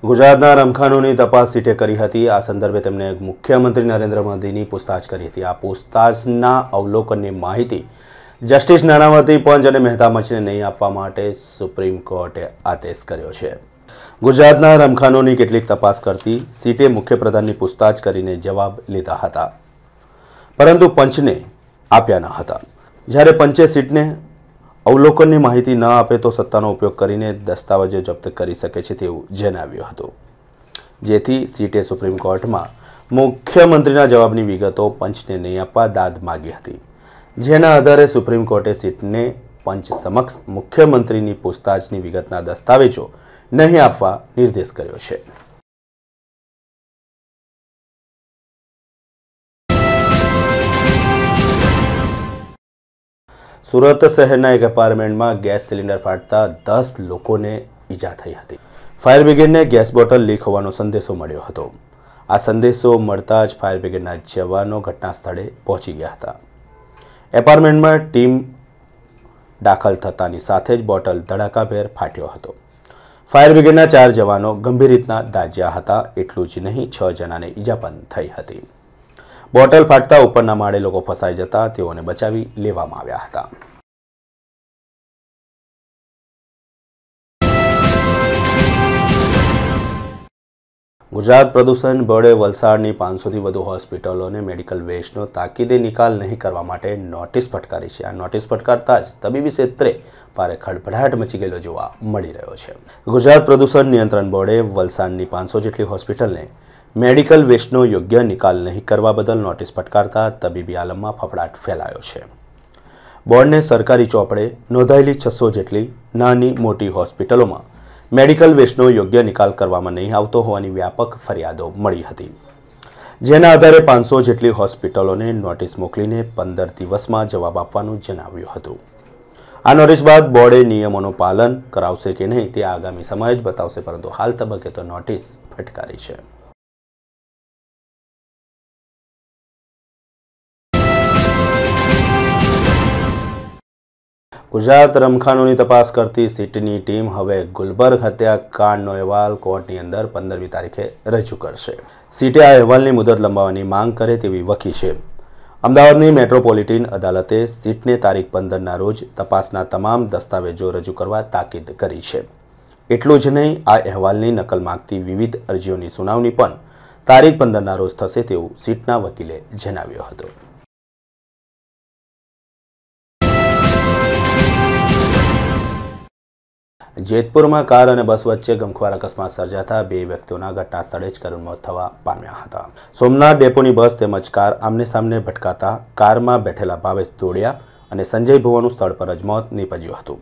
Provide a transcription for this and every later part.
ગુજરાતના રમખાનોની તપાસ સીટે કરી હતી। આ સંદર્ભે તેમણે મુખ્યમંત્રી નરેન્દ્ર મોદીની પૂછતાછ કરી હતી। આ પૂછતાછના અવલોકનની માહિતી જસ્ટિસ નાણાવતી, પંચ અને મહેતા મચને નહીં આપવા માટે સુપ્રીમ કોર્ટે આદેશ કર્યો છે। ગુજરાતના રમખાનોની કેટલીક તપાસ કરતી સીટે મુખ્યપ્રધાનની પૂછતાછ કરીને જવાબ લીધા હતા, પરંતુ પંચને આપ્યા ન હતા। જ્યારે પંચે સીટને અવલોકનની માહિતી ન આપે તો સત્તાનો ઉપયોગ કરીને દસ્તાવેજો જપ્ત કરી શકે છે તેવું જણાવ્યું હતું, જેથી સીટે સુપ્રીમ કોર્ટમાં મુખ્યમંત્રીના જવાબની વિગતો પંચને નહીં આપવા દાદ માગી હતી, જેના આધારે સુપ્રીમ કોર્ટે સીટને પંચ સમક્ષ મુખ્યમંત્રીની પૂછતાછની વિગતના દસ્તાવેજો નહીં આપવા નિર્દેશ કર્યો છે। સુરત શહેરના એક એપાર્ટમેન્ટમાં ગેસ સિલિન્ડર ફાટતા 10 લોકોને ઈજા થઈ હતી। ફાયર બ્રિગેડને ગેસ બોટલ લીક હોવાનો સંદેશો મળ્યો હતો। આ સંદેશો મળતા જ ફાયર બ્રિગેડના જવાનો ઘટના સ્થળે પહોંચી ગયા હતા। એપાર્ટમેન્ટમાં ટીમ દાખલ થતાની સાથે જ બોટલ ધડાકાભેર ફાટ્યો હતો। ફાયર બ્રિગેડના 4 જવાનો ગંભીર રીતના દાઝ્યા હતા। એટલું જ નહીં, 6 જણાને ઈજા પણ થઈ હતી। બોટલ ફાટતા ઉપરના માળે લોકો ફસાઈ જતા તેઓને બચાવી લેવામાં આવ્યા હતા। ગુજરાત પ્રદૂષણ બોર્ડે વલસાડની 500થી વધુ હોસ્પિટલોને મેડિકલ વેસ્ટનો તાકીદે નિકાલ નહીં કરવા માટે નોટિસ ફટકારી છે। આ નોટિસ ફટકારતા જ તબીબી ક્ષેત્રે ભારે ખળભળાટ મચી ગયેલો જોવા મળી રહ્યો છે। ગુજરાત પ્રદૂષણ નિયંત્રણ બોર્ડે વલસાડની 500 જેટલી હોસ્પિટલને મેડિકલ વેસ્ટનો યોગ્ય નિકાલ નહીં કરવા બદલ નોટિસ ફટકારતા તબીબી આલમમાં ફફડાટ ફેલાયો છે। બોર્ડને સરકારી ચોપડે નોંધાયેલી 600 જેટલી નાની મોટી હોસ્પિટલોમાં મેડિકલ વેસ્ટનો યોગ્ય નિકાલ કરવામાં નહીં આવતો હોવાની વ્યાપક ફરિયાદો મળી હતી, જેના આધારે 500 જેટલી હોસ્પિટલોને નોટિસ મોકલીને 15 દિવસમાં જવાબ આપવાનું જણાવ્યું હતું। આ નોટિસ બાદ બોર્ડે નિયમોનું પાલન કરાવશે કે નહીં તે આગામી સમય જ બતાવશે, પરંતુ હાલ તબક્કે તો નોટિસ ફટકારી છે। ગુજરાત રમખાનોની તપાસ કરતી સીટની ટીમ હવે ગુલબર્ગ હત્યાકાંડનો અહેવાલ કોર્ટની અંદર 15મી તારીખે રજૂ કરશે। સીટે આ અહેવાલની મુદત લંબાવવાની માંગ કરે તેવી વકી છે। અમદાવાદની મેટ્રોપોલિટન અદાલતે સીટને તારીખ 15ના રોજ તપાસના તમામ દસ્તાવેજો રજૂ કરવા તાકીદ કરી છે। એટલું જ નહીં, આ અહેવાલની નકલ માંગતી વિવિધ અરજીઓની સુનાવણી પણ તારીખ 15ના રોજ થશે તેવું સીટના વકીલે જણાવ્યું હતું। જેતપુરમાં કાર અને બસ વચ્ચે ગમખ્વાર અકસ્માત સર્જાતા 2 વ્યક્તિઓના ઘટના સ્થળે જ કરુણ મોત થવા પામ્યા હતા। સોમનાથ ડેપોની બસ તેમજ કાર આમને સામને ભટકાતા કારમાં બેઠેલા ભાવેશ દોડ્યા અને સંજય ભુવાનું સ્થળ પર જ મોત નીપજ્યું હતું,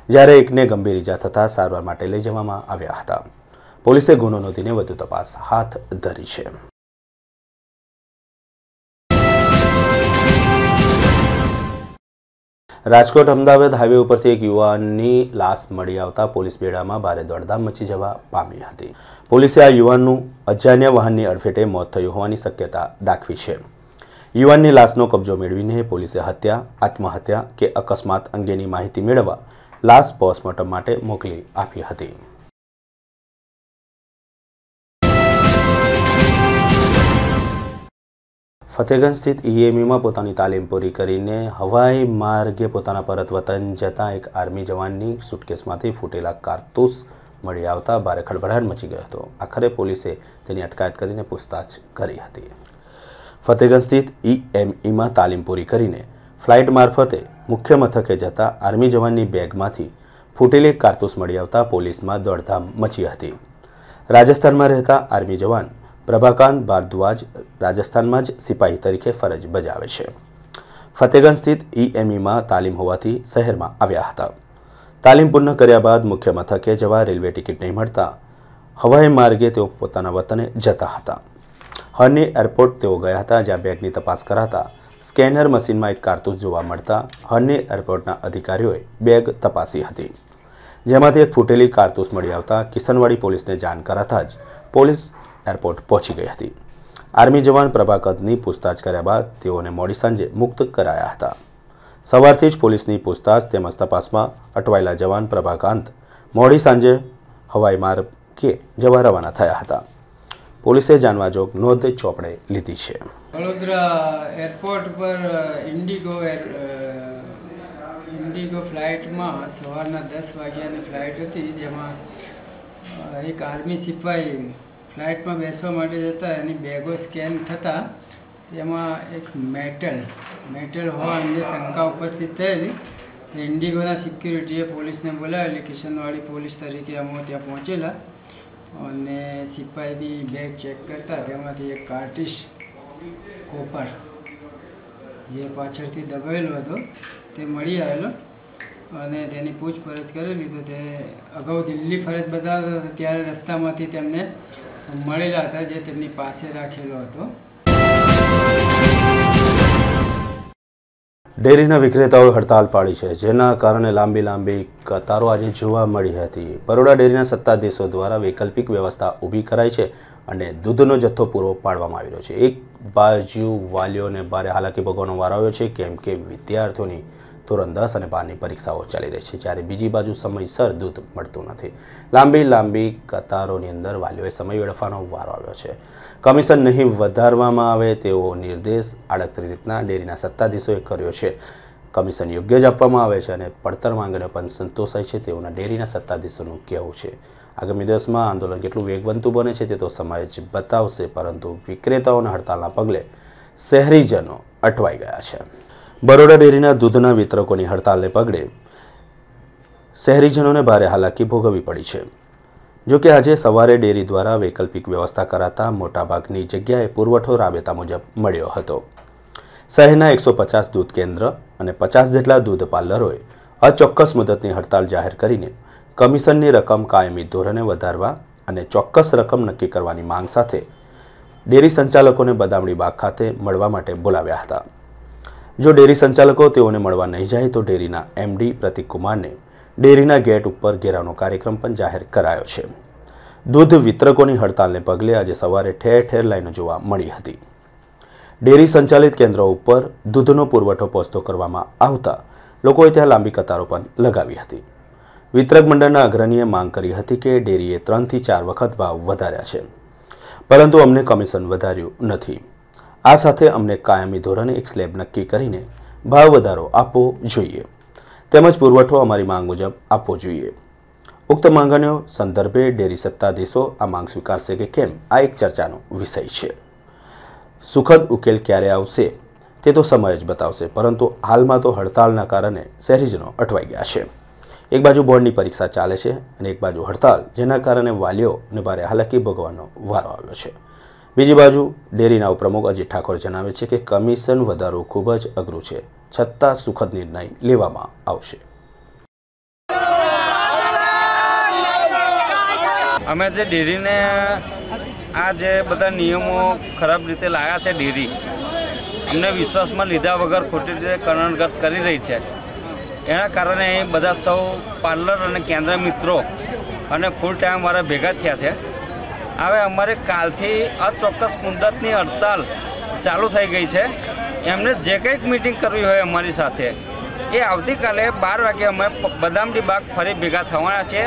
જ્યારે એકને ગંભીર ઈજા થતા સારવાર માટે લઈ જવામાં આવ્યા હતા। પોલીસે ગુનો નોંધીને વધુ તપાસ હાથ ધરી છે। રાજકોટ અમદાવાદ હાઈવે ઉપરથી એક યુવાનની લાશ મળી આવતા પોલીસ બેડામાં ભારે દોડધામ મચી જવા પામી હતી। પોલીસે આ યુવાનનું અજાણ્યા વાહનની અડફેટે મોત થયું હોવાની શક્યતા દાખવી છે। યુવાનની લાશનો કબજો મેળવીને પોલીસે હત્યા, આત્મહત્યા કે અકસ્માત અંગેની માહિતી મેળવવા લાશ પોસ્ટમોર્ટમ માટે મોકલી આપી હતી। ફતેગંજ સ્થિત ઈએમયુમાં પોતાની તાલીમ પૂરી કરીને હવાઈ માર્ગે પોતાના પરત વતન જતા એક આર્મી જવાનની સુટકેસમાંથી ફૂટેલા કારતૂસ મળી આવતા ભારે ખળભળાટ મચી ગયો હતો। આખરે પોલીસે તેની અટકાયત કરીને પૂછતાછ કરી હતી। ફતેગંજ સ્થિત ઈએમયુમાં તાલીમ પૂરી કરીને ફ્લાઇટ મારફતે મુખ્ય મથકે જતા આર્મી જવાનની બેગમાંથી ફૂટેલી કારતૂસ મળી આવતા પોલીસમાં દોડધામ મચી હતી। રાજસ્થાનમાં રહેતા આર્મી જવાન પ્રભાકાંત ભારદ્વાજ રાજસ્થાનમાં જ સિપાહી તરીકે ફરજ બજાવે છે। ફતેગંજ સ્થિત ઈએમયુમાં તાલીમ હોવાથી શહેરમાં આવ્યા હતા। તાલીમ પૂર્ણ કર્યા બાદ મુખ્ય મથકે જવા રેલવે ટિકિટ નહીં મળતા હવાઈ માર્ગે તેઓ પોતાના વતને જતા હતા। હરની એરપોર્ટ તેઓ ગયા હતા, જ્યાં બેગની તપાસ કરાતા સ્કેનર મશીનમાં એક કારતૂસ જોવા મળતા હરની એરપોર્ટના અધિકારીઓએ બેગ તપાસી હતી, જેમાંથી એક ફૂટેલી કારતૂસ મળી આવતા કિશનવાડી પોલીસને જાણ કરાતા જ પોલીસ એરપોર્ટ પહોંચી ગઈ હતી। આર્મી જવાન પ્રભાકરની પૂછતાછ કર્યા બાદ તેઓને મોડી સાંજે મુક્ત કરાયા હતા। સવારથી જ પોલીસની પૂછતાછ તેમજ તપાસમાં અટવાયેલા જવાન પ્રભાકાંત મોડી સાંજે હવાઈ માર્ગ કે જવા રવાના થયા હતા। પોલીસે જાણવા જોગ નોંધ ચોપડે લીધી છે। વડોદરા એરપોર્ટ પર ઇન્ડિગો ફ્લાઇટમાં સવારના 10 વાગ્યાની ફ્લાઇટ હતી, જેમાં એક આર્મી સિપાઈ ફ્લાઇટમાં બેસવા માટે જતા એની બેગો સ્કેન થતાં તેમાં એક મેટલ હોવા અંગે શંકા ઉપસ્થિત થયેલી। ઇન્ડિગોના સિક્યુરિટીએ પોલીસને બોલાવેલી। કિશનવાડી પોલીસ તરીકે અમે ત્યાં પહોંચેલા અને સિપાહીની બેગ ચેક કરતા તેમાંથી એક કાર્ટ્રીજ કોપર જે પાછળથી દબાવેલો હતો તે મળી આવેલો અને તેની પૂછપરછ કરેલી તો તે અગાઉ દિલ્હી ફરજ બતાવતા હતા ત્યારે રસ્તામાંથી તેમને મળેલા હતા, જે તેમની પાસે રાખેલો હતો। ડેરીના વિક્રેતાઓએ હડતાલ પાડી છે, જેના કારણે લાંબી કતારો આજે જોવા મળી હતી। બરોડા ડેરીના સત્તાધીશો દ્વારા વૈકલ્પિક વ્યવસ્થા ઊભી કરાઈ છે અને દૂધનો જથ્થો પૂરો પાડવામાં આવી રહ્યો છે। એક બાજુ વાલીઓને ભારે હાલાકી ભોગવવાનો વારો આવ્યો છે, કેમ કે વિદ્યાર્થીઓની ધોરણ 10 અને 12ની પરીક્ષાઓ ચાલી રહી છે, જ્યારે બીજી બાજુ સમયસર દૂધ મળતું નથી। લાંબી કતારોની અંદર વાલીઓએ સમય વેડફવાનો વારો આવ્યો છે। કમિશન નહીં વધારવામાં આવે તેવો નિર્દેશ આડકતરી રીતના ડેરીના સત્તાધીશોએ કર્યો છે। કમિશન યોગ્ય જ આપવામાં આવે છે અને પડતર માંગણીઓ પણ સંતોષાય છે તેવું ડેરીના સત્તાધીશોનું કહેવું છે। આગામી દિવસમાં આંદોલન કેટલું વેગવંતું બને છે તે તો સમય જ બતાવશે, પરંતુ વિક્રેતાઓના હડતાલના પગલે શહેરીજનો અટવાઈ ગયા છે। બરોડા ડેરીના દૂધના વિતરકોની હડતાલને પગલે શહેરીજનોને ભારે હાલાકી ભોગવવી પડી છે। જો કે આજે સવારે ડેરી દ્વારા વૈકલ્પિક વ્યવસ્થા કરાતા મોટાભાગની જગ્યાએ પુરવઠો રાબેતા મુજબ મળ્યો હતો। શહેરના 150 દૂધ કેન્દ્ર અને 50 જેટલા દૂધ પાર્લરોએ અચોક્કસ મુદતની હડતાલ જાહેર કરીને કમિશનની રકમ કાયમી ધોરણે વધારવા અને ચોક્કસ રકમ નક્કી કરવાની માંગ સાથે ડેરી સંચાલકોને બદામડી બાગ ખાતે મળવા માટે બોલાવ્યા હતા। જો ડેરી સંચાલકો તેઓને મળવા નહીં જાય તો ડેરીના એમડી પ્રતિક કુમારને ડેરીના ગેટ ઉપર ઘેરાવનો કાર્યક્રમ પણ જાહેર કરાયો છે। દૂધ વિતરકોની હડતાલને પગલે આજે સવારે ઠેર ઠેર લાઈનો જોવા મળી હતી। ડેરી સંચાલિત કેન્દ્રો ઉપર દૂધનો પુરવઠો પહોંચતો કરવામાં આવતા લોકોએ ત્યાં લાંબી કતારો પણ લગાવી હતી। વિતરક મંડળના અગ્રણીએ માંગ કરી હતી કે ડેરીએ 3 થી 4 વખત ભાવ વધાર્યા છે, પરંતુ અમને કમિશન વધાર્યું નથી। આ સાથે અમને કાયમી ધોરણે એક સ્લેબ નક્કી કરીને ભાવ વધારો આપવો જોઈએ, તેમજ પુરવઠો અમારી માંગ મુજબ આપવો જોઈએ। ઉક્ત માંગણીઓ સંદર્ભે ડેરી સત્તાધીશો આ માંગ સ્વીકારશે કે કેમ, આ એક ચર્ચાનો વિષય છે। સુખદ ઉકેલ ક્યારે આવશે તે તો સમય જ બતાવશે, પરંતુ હાલમાં તો હડતાલના કારણે શહેરીજનો અટવાઈ ગયા છે। એક બાજુ બોર્ડની પરીક્ષા ચાલે છે અને એક બાજુ હડતાલ, જેના કારણે વાલીઓને ભારે હાલાકી ભોગવવાનો વારો આવ્યો છે। બીજી બાજુ ડેરીના ઉપપ્રમુખ અજીત ઠાકોર જણાવે છે કે કમિશન વધારવું ખૂબ જ અઘરું છે, છતાં સુખદ નિર્ણય લેવામાં આવશે। અમે જે ડેરીને આ જે બધા નિયમો ખરાબ રીતે લાવ્યા છે, ડેરી એમને વિશ્વાસમાં લીધા વગર ખોટી રીતે કરણગત કરી રહી છે, એના કારણે બધા સૌ પાર્લર અને કેન્દ્ર મિત્રો અને ફૂલ ટાઈમ વાળા ભેગા થયા છે। હવે અમારે કાલથી અચોક્કસ મુદતની હડતાલ ચાલુ થઈ ગઈ છે। એમને જે કંઈક મિટિંગ કરવી હોય અમારી સાથે એ આવતીકાલે 12 વાગે અમે બદામડી બાગ ફરી ભેગા થવાના છે।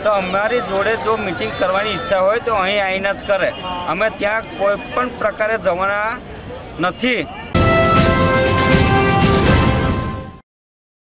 તો અમારી જોડે જો મિટિંગ કરવાની ઈચ્છા હોય તો અહીં આવીને જ કરે, અમે ત્યાં કોઈ પણ પ્રકારે જવાના નથી।